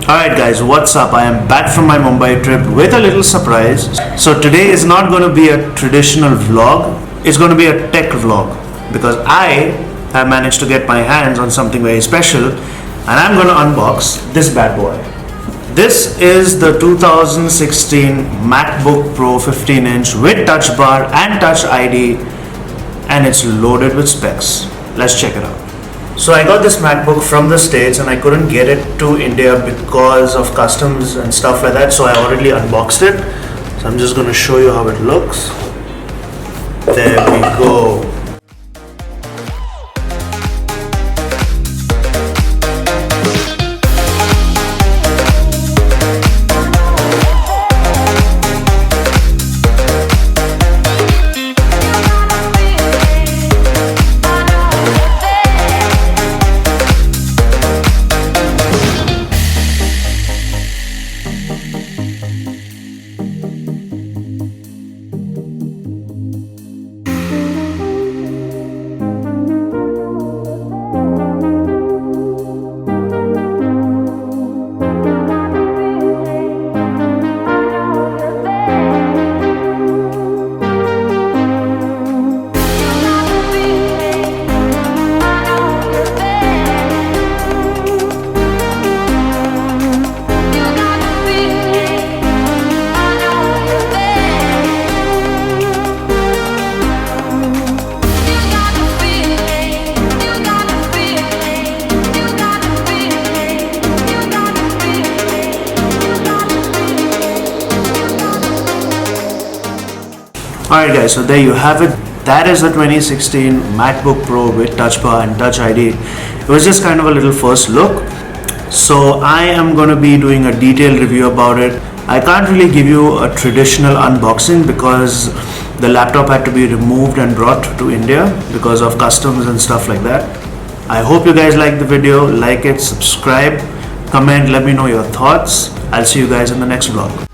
Alright guys, what's up? I am back from my Mumbai trip with a little surprise. So today is not going to be a traditional vlog, it's going to be a tech vlog because I have managed to get my hands on something very special and I'm going to unbox this bad boy. This is the 2016 MacBook Pro 15-inch with Touch Bar and Touch ID, and it's loaded with specs. Let's check it out. So I got this MacBook from the States and I couldn't get it to India because of customs and stuff like that, so I already unboxed it. So I'm just going to show you how it looks. There we go. Alright guys, so there you have it. That is the 2016 MacBook Pro with Touch Bar and Touch ID. It was just kind of a little first look. So I am going to be doing a detailed review about it. I can't really give you a traditional unboxing because the laptop had to be removed and brought to India because of customs and stuff like that. I hope you guys like the video. Like it, subscribe, comment, let me know your thoughts. I'll see you guys in the next vlog.